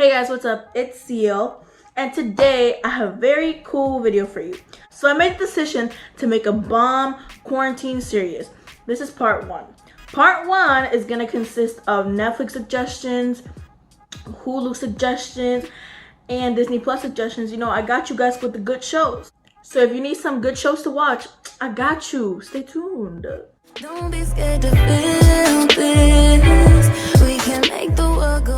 Hey guys, what's up? It's Seal, and today I have a very cool video for you. So I made the decision to make a bomb quarantine series. This is part one. Part one is gonna consist of Netflix suggestions, Hulu suggestions, and Disney Plus suggestions. You know, I got you guys with the good shows. So if you need some good shows to watch, I got you. Stay tuned. Don't be scared to feel this. We can make the world go.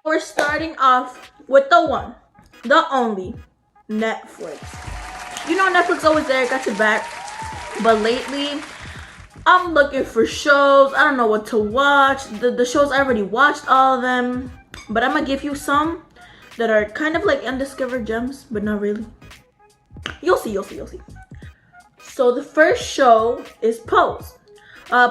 We're starting off with the one, the only, Netflix. You know Netflix always there, got your back. But lately, I'm looking for shows. I don't know what to watch. The shows, I already watched all of them. But I'm gonna give you some that are kind of like undiscovered gems, but not really. You'll see. So the first show is Pose.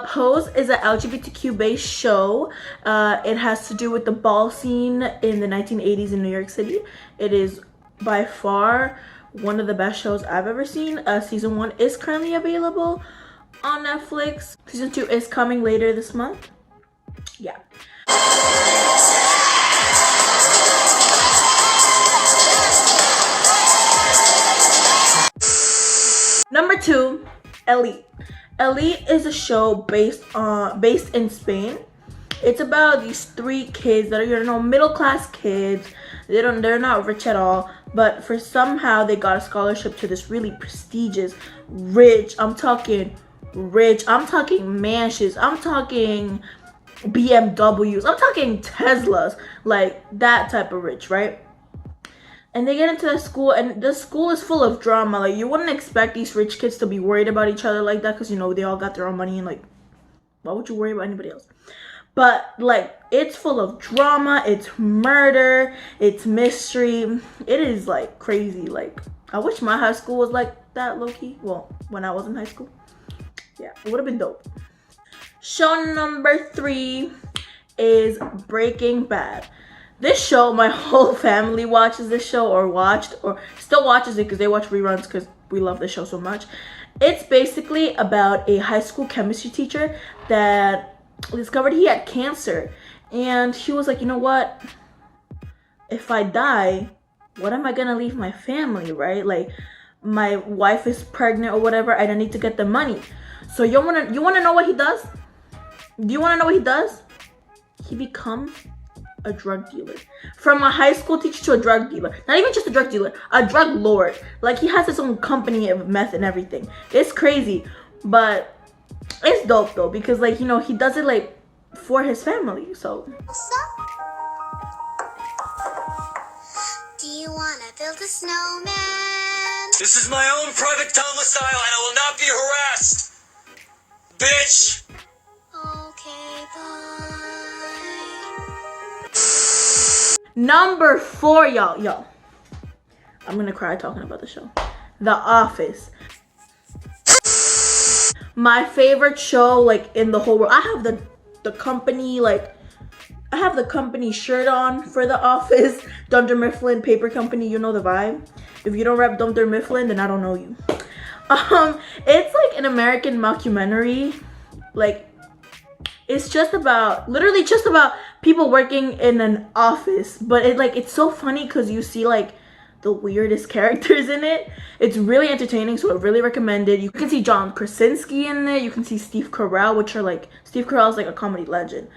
Pose is an LGBTQ based show. It has to do with the ball scene in the 1980s in New York City. It is by far one of the best shows I've ever seen. Season 1 is currently available on Netflix. Season 2 is coming later this month. Yeah. Number 2, Ellie. Ellie is a show based in Spain. It's about these 3 kids that are, you know, middle class kids. They're not rich at all, but for somehow they got a scholarship to this really prestigious, rich. I'm talking mansions. I'm talking BMWs. I'm talking Teslas, like that type of rich, right? And they get into that school, and the school is full of drama. Like, you wouldn't expect these rich kids to be worried about each other like that, because, you know, they all got their own money, and, like, why would you worry about anybody else? But, like, it's full of drama, it's murder, it's mystery. It is, like, crazy. Like, I wish my high school was like that, low-key. Well, when I was in high school. Yeah, it would have been dope. Show number 3 is Breaking Bad. This show, my whole family watches this show, or still watches it because they watch reruns because we love the show so much. It's basically about a high school chemistry teacher that discovered he had cancer. And he was like, you know what? If I die, what am I going to leave my family, right? Like, my wife is pregnant or whatever, and I need to get the money. So you want to know what he does? Do you want to know what he does? He becomes a drug dealer. From a high school teacher to a drug dealer. Not even just a drug dealer, a drug lord. Like, he has his own company of meth and everything. It's crazy, but it's dope though, because, like, you know, he does it like for his family. So do you wanna build a snowman? This is my own private domicile and I will not be harassed, bitch. Okay, bye. Number 4, y'all. I'm gonna cry talking about the show. The Office. My favorite show, like, in the whole world. I have the company, like, I have the company shirt on for The Office. Dunder Mifflin Paper Company, you know the vibe. If you don't rep Dunder Mifflin, then I don't know you. It's like an American mockumentary. Like, it's just about, literally just about people working in an office. But it's so funny because you see, like, the weirdest characters in it. It's really entertaining, so I really recommend it. You can see John Krasinski in there. You can see Steve Carell, Steve Carell is like a comedy legend,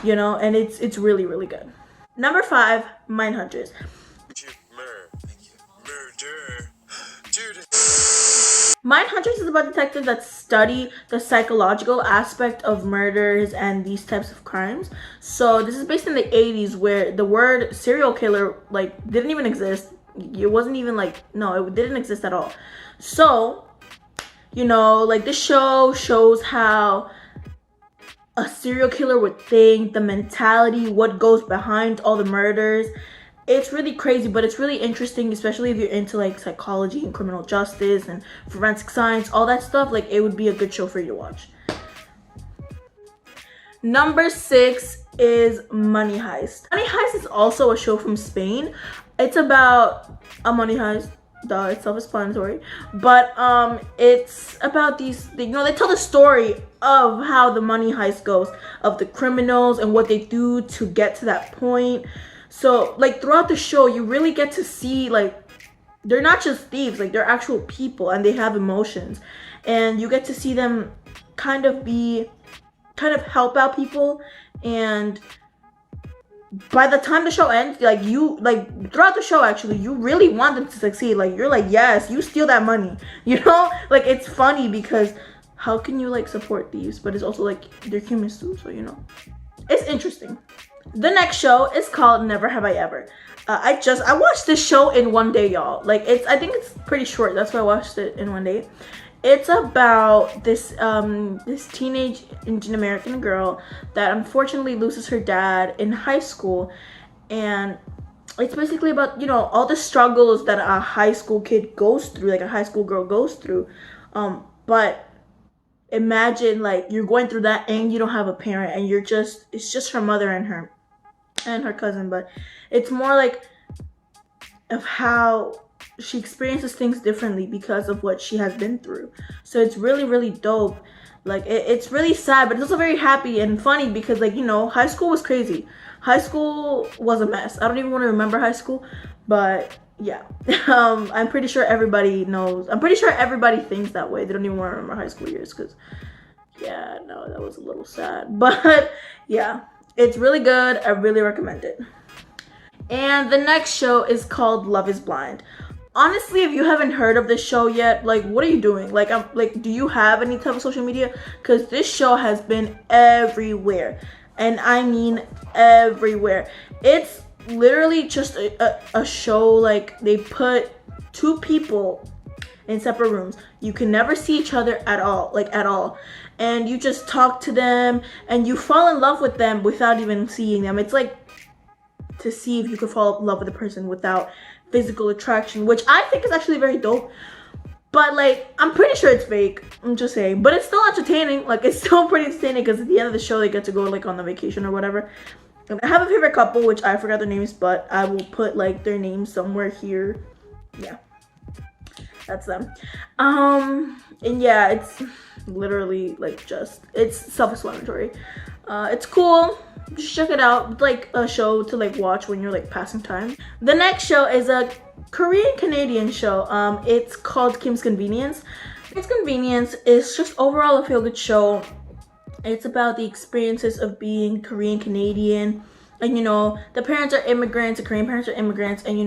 you know, and it's really, really good. Number 5, Mindhunters. Murder. Dude. Mindhunters is about detectives that study the psychological aspect of murders and these types of crimes. So this is based in the 80s, where the word serial killer, like, didn't even exist. It wasn't even, like, no, it didn't exist at all. So, you know, like, this show shows how a serial killer would think, the mentality, what goes behind all the murders. It's really crazy, but it's really interesting, especially if you're into, like, psychology and criminal justice and forensic science, all that stuff. Like, it would be a good show for you to watch. Number 6 is Money Heist. Money Heist is also a show from Spain. It's about a money heist. Duh, it's self-explanatory. But it's about these, you know, they tell the story of how the money heist goes, of the criminals and what they do to get to that point. So like throughout the show, you really get to see like they're not just thieves, like they're actual people and they have emotions, and you get to see them kind of help out people. And by the time the show ends, like throughout the show, actually, you really want them to succeed. Like you're like, yes, you steal that money, like it's funny because how can you like support thieves, but it's also like they're humans too, so it's interesting. The next show is called Never Have I Ever. I watched this show in one day, y'all. Like I think it's pretty short, that's why I watched it in one day. It's about this teenage Indian American girl that unfortunately loses her dad in high school, and it's basically about all the struggles that a high school kid goes through, like a high school girl goes through. But imagine like you're going through that and you don't have a parent, and it's just her mother and her cousin, but it's more like of how she experiences things differently because of what she has been through. So it's really, really dope. Like it's really sad, but it's also very happy and funny because like high school was crazy. High school was a mess. I don't even want to remember high school, but yeah. I'm pretty sure everybody knows. I'm pretty sure everybody thinks that way. They don't even want to remember high school years because yeah, no, that was a little sad. But yeah, it's really good. I really recommend it. And the next show is called Love is Blind. Honestly, if you haven't heard of this show yet, like what are you doing? Like do you have any type of social media? Because this show has been everywhere, and I mean everywhere. It's literally just a show. Like they put two people in separate rooms. You can never see each other at all, and you just talk to them and you fall in love with them without even seeing them. It's like to see if you could fall in love with a person without physical attraction, which I think is actually very dope. But like I'm pretty sure it's fake, I'm just saying, but it's still entertaining. Like it's still pretty entertaining because at the end of the show they get to go like on the vacation or whatever. And I have a favorite couple, which I forgot their names, but I will put like their names somewhere here. Yeah, that's them. And yeah, it's literally like it's self-explanatory. It's cool. Just check it out. It's like a show to like watch when you're like passing time. The next show is a Korean Canadian show. It's called Kim's Convenience. Kim's Convenience is just overall a feel-good show. It's about the experiences of being Korean Canadian, and the parents are immigrants, the Korean parents are immigrants, and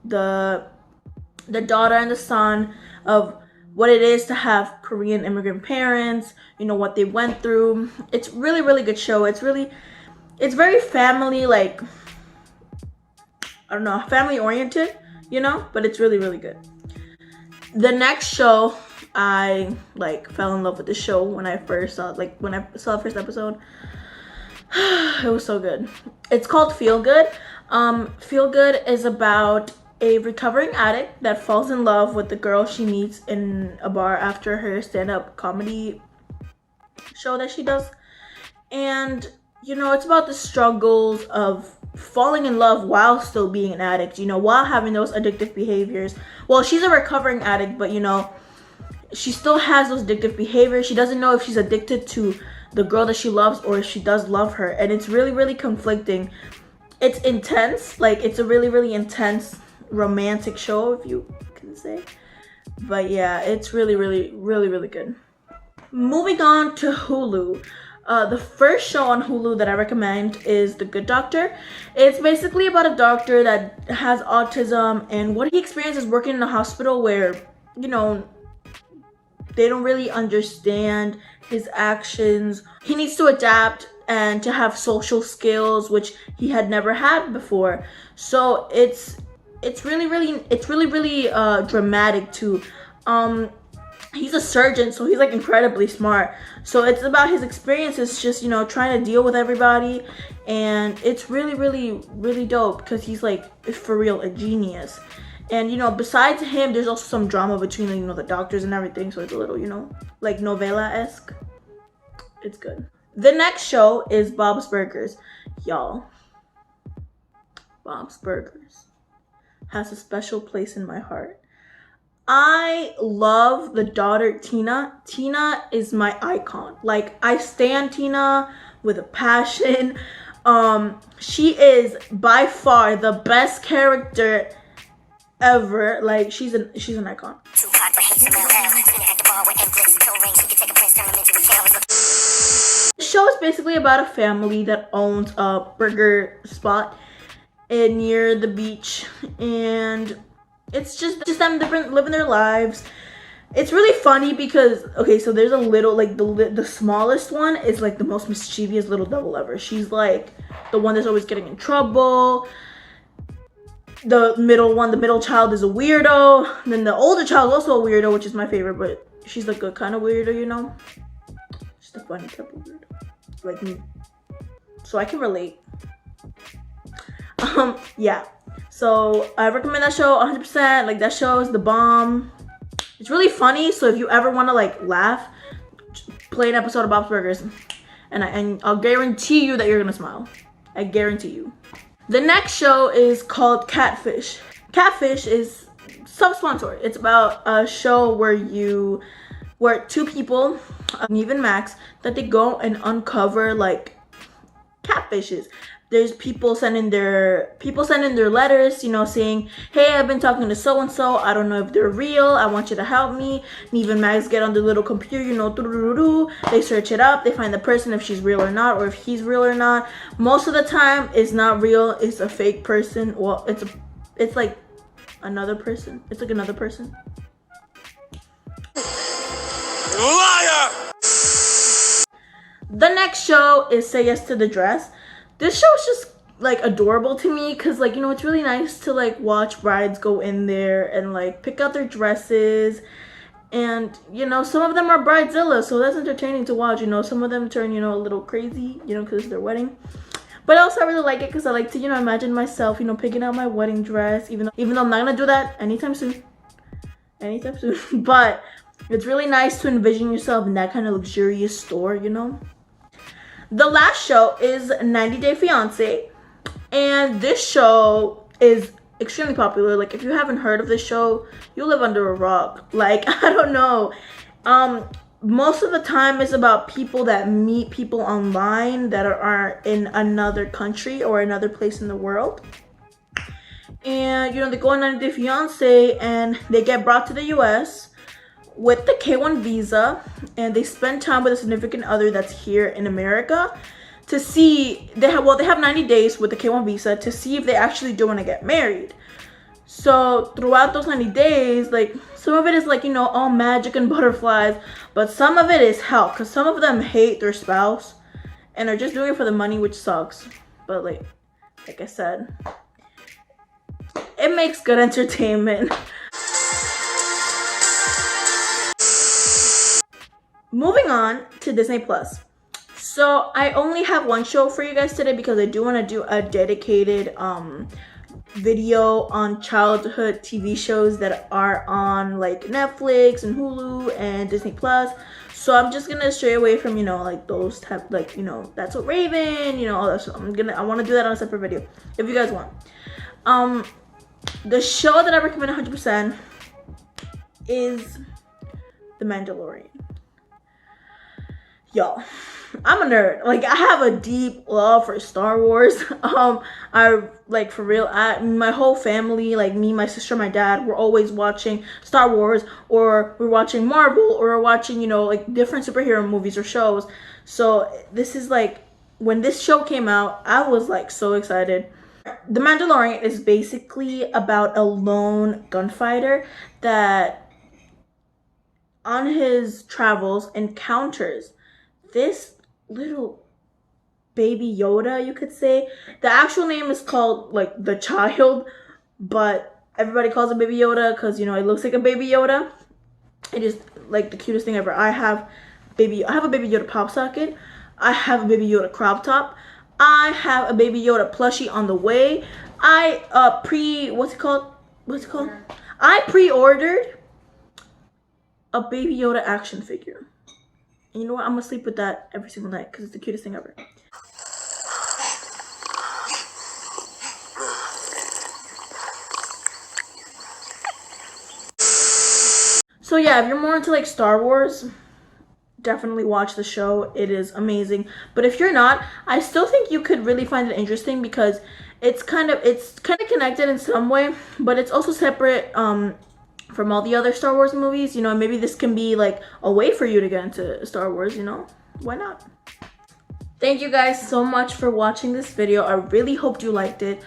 the daughter and the son of what it is to have Korean immigrant parents, what they went through. It's really, really good show. It's very family, like, I don't know, family oriented, but it's really, really good. The next show, I like fell in love with the show when I saw the first episode. It was so good. It's called Feel Good. Feel Good is about a recovering addict that falls in love with the girl she meets in a bar after her stand-up comedy show that she does. And it's about the struggles of falling in love while still being an addict, while having those addictive behaviors. Well, she's a recovering addict, but she still has those addictive behaviors. She doesn't know if she's addicted to the girl that she loves or if she does love her. And it's really, really conflicting. It's intense. Like, it's a really, really intense romantic show, if you can say. But yeah, it's really, really, really, really good. Moving on to Hulu. The first show on Hulu that I recommend is The Good Doctor. It's basically about a doctor that has autism and what he experiences working in a hospital where, they don't really understand his actions. He needs to adapt and to have social skills, which he had never had before. So it's really, really dramatic too. He's a surgeon, so he's like incredibly smart. So it's about his experiences, just trying to deal with everybody, and it's really, really, really dope because he's like for real a genius. And besides him, there's also some drama between the doctors and everything. So it's a little like novela-esque. It's good. The next show is Bob's Burgers, y'all. Bob's Burgers has a special place in my heart. I love the daughter, Tina. Tina is my icon. Like, I stan Tina with a passion. She is by far the best character ever. Like she's an icon. The show is basically about a family that owns a burger spot near the beach, and it's just them living their lives. It's really funny because, okay, so there's a little, like, the smallest one is like the most mischievous little devil ever. She's like the one that's always getting in trouble. The middle child is a weirdo. And then the older child is also a weirdo, which is my favorite, but she's the good kind of weirdo, you know? Just a funny type of weirdo, like me. So I can relate. Yeah. So I recommend that show 100%. Like, that show is the bomb. It's really funny, so if you ever want to like laugh, play an episode of Bob's Burgers, and I'll guarantee you that you're gonna smile. I guarantee you. The next show is called Catfish. Catfish is self-sponsored. It's about a show where two people, Neve and Max, that they go and uncover like catfishes. There's people sending their letters, you know, saying, hey, I've been talking to so-and-so. I don't know if they're real. I want you to help me. And even Max get on the little computer, you know, they search it up. They find the person, if she's real or not, or if he's real or not. Most of the time, it's not real. It's a fake person. Well, it's like another person. It's like another person. Liar! The next show is Say Yes to the Dress. This show is just like adorable to me because, like, you know, it's really nice to like watch brides go in there and like pick out their dresses, and you know, some of them are bridezilla, so that's entertaining to watch. You know, some of them turn, you know, a little crazy, you know, because it's their wedding. But also I really like it because I like to, you know, imagine myself, you know, picking out my wedding dress, even though I'm not gonna do that anytime soon. But it's really nice to envision yourself in that kind of luxurious store, you know. The last show is 90 Day Fiance, and this show is extremely popular. Like, if you haven't heard of this show, you live under a rock. Like, I don't know. Most of the time it's about people that meet people online that are in another country or another place in the world. And, you know, they go on 90 Day Fiance and they get brought to the US with the K1 visa, and they spend time with a significant other that's here in America to see, they have 90 days with the K1 visa to see if they actually do want to get married. So throughout those 90 days, like, some of it is like, you know, all magic and butterflies, but some of it is hell because some of them hate their spouse and are just doing it for the money, which sucks. But like I said, it makes good entertainment. Moving on to Disney Plus. So I only have one show for you guys today because I do want to do a dedicated video on childhood TV shows that are on like Netflix and Hulu and Disney Plus. So I'm just gonna stray away from, you know, like those type, like, you know, That's So Raven, you know, all that stuff. I want to do that on a separate video if you guys want. The show that I recommend 100% is The Mandalorian. Y'all, I'm a nerd. Like, I have a deep love for Star Wars. I like, for real, my whole family, like me, my sister, my dad, we're always watching Star Wars, or we're watching Marvel, or we're watching, you know, like different superhero movies or shows. So this is like, when this show came out, I was like so excited. The Mandalorian is basically about a lone gunfighter that on his travels encounters this little baby Yoda, you could say. The actual name is called like the child, but everybody calls it baby Yoda because, you know, it looks like a baby Yoda. It is like the cutest thing ever. I have a baby Yoda pop socket. I have a baby Yoda crop top. I have a baby Yoda plushie on the way. I I pre-ordered a baby Yoda action figure. And you know what? I'm gonna sleep with that every single night because it's the cutest thing ever. So yeah, if you're more into like Star Wars, definitely watch the show. It is amazing. But if you're not, I still think you could really find it interesting because it's kind of connected in some way, but it's also separate from all the other Star Wars movies. You know, maybe this can be like a way for you to get into Star Wars, you know? Why not? Thank you guys so much for watching this video. I really hope you liked it.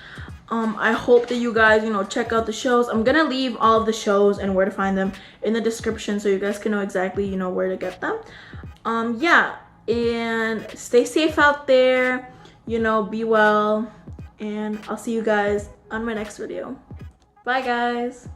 I hope that you guys, you know, check out the shows. I'm gonna leave all of the shows and where to find them in the description so you guys can know exactly, you know, where to get them. Yeah, and stay safe out there, you know, be well, and I'll see you guys on my next video. Bye guys.